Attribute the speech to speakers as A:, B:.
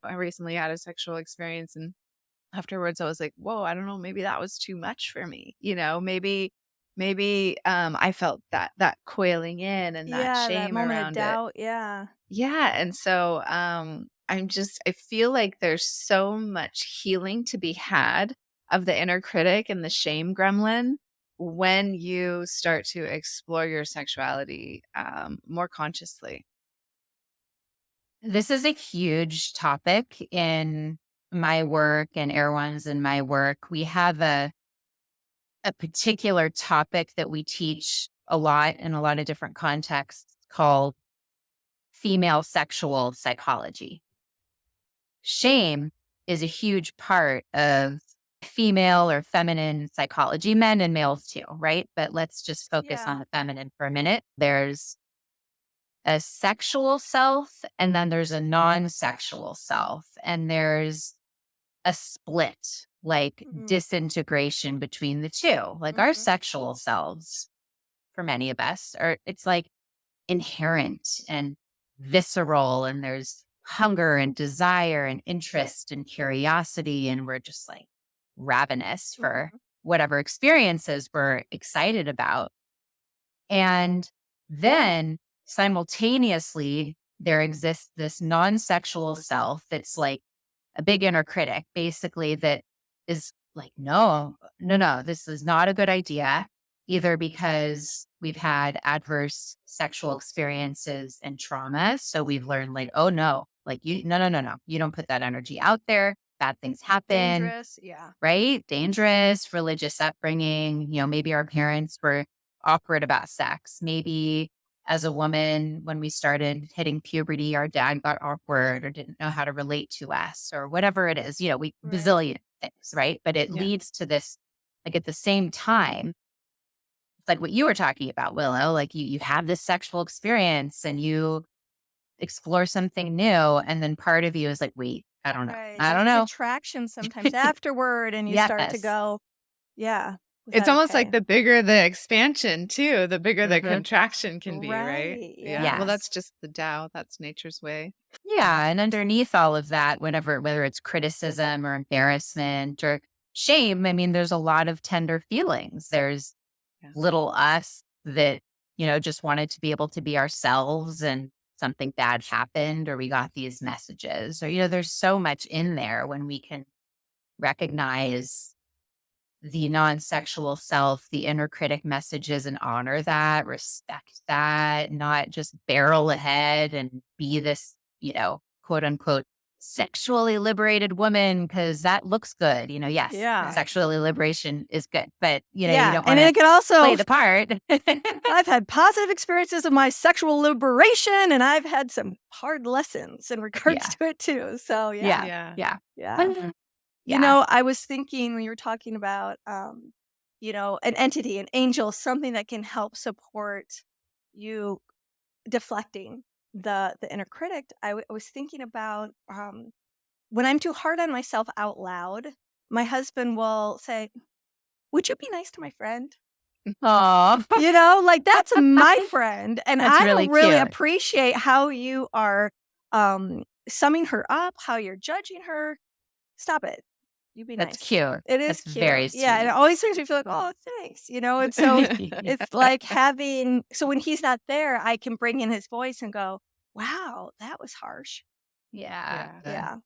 A: I recently had a sexual experience, and afterwards I was like, whoa, I don't know, maybe that was too much for me. Maybe I felt that coiling in and that
B: Yeah, that
A: shame
B: moment of
A: around it.
B: doubt. Yeah.
A: Yeah. And so I feel like there's so much healing to be had of the inner critic and the shame gremlin when you start to explore your sexuality more consciously.
C: This is a huge topic in my work and Erwan's in my work. We have a particular topic that we teach a lot in a lot of different contexts called female sexual psychology. Shame is a huge part of female or feminine psychology, men and males too, right? But let's just focus on
B: Yeah.
C: the feminine for a minute. There's a sexual self, and then there's a non-sexual self, and there's a split, like
B: Mm-hmm.
C: disintegration between the two. Like our sexual selves, for many of us, it's like inherent and visceral, and there's hunger and desire and interest and curiosity, and we're just like ravenous for whatever experiences we're excited about. And then simultaneously, there exists this non-sexual self that's like a big inner critic, basically, that is like, no, no, no, this is not a good idea, either because we've had adverse sexual experiences and trauma. So we've learned like, oh no, like no, you don't put that energy out there. Bad things happen,
B: Dangerous. Yeah.
C: right? Dangerous, religious upbringing. Maybe our parents were awkward about sex. Maybe as a woman, when we started hitting puberty, our dad got awkward or didn't know how to relate to us or whatever it is, we
B: Right.
C: bazillion things, right? But it
A: Yeah.
C: leads to this, like at the same time, it's like what you were talking about, Willow, like you have this sexual experience and you explore something new. And then part of you is like, wait, I don't know.
B: Right.
C: I
B: There's
C: don't know.
B: contraction sometimes afterward, and you start to
C: Yes.
B: go, yeah. Was
A: It's
B: that
A: almost
B: okay?
A: like the bigger the expansion too, the bigger the
C: Mhm.
A: contraction can be, right?
B: Right.
A: Yeah.
B: Yeah.
A: Well, that's
C: Yes.
A: just the Tao. That's nature's way.
C: Yeah. And underneath all of that, whether it's criticism or embarrassment or shame, I mean, there's a lot of tender feelings. There's
A: Yeah.
C: little us that, just wanted to be able to be ourselves and something bad happened or we got these messages or, there's so much in there when we can recognize the non-sexual self, the inner critic messages and honor that, respect that, not just barrel ahead and be this, quote unquote, sexually liberated woman because that looks good. Yes,
B: Yeah.
C: sexually liberation is good, but, you
B: Yeah.
C: don't
B: And
C: want
B: it
C: to
B: can also,
C: play the part.
B: I've had positive experiences of my sexual liberation, and I've had some hard lessons in regards
C: Yeah.
B: to it too. So yeah.
C: Yeah.
A: Yeah.
C: Yeah.
B: Yeah. I was thinking when you were talking about, an entity, an angel, something that can help support you deflecting the inner critic. I was thinking about when I'm too hard on myself out loud, my husband will say, "Would you be nice to my friend?"
C: Aw.
B: Like that's my friend, and
C: That's
B: I
C: really
B: don't really
C: cute.
B: appreciate how you are summing her up, how you're judging her. Stop it. You be
C: That's
B: nice.
C: cute.
B: It is
C: That's
B: cute.
C: very
B: Yeah, and it
C: sweet.
B: always makes me feel like, oh, thanks, and so it's like having. So when he's not there, I can bring in his voice and go, "Wow, that was harsh."
C: Yeah.
B: Yeah.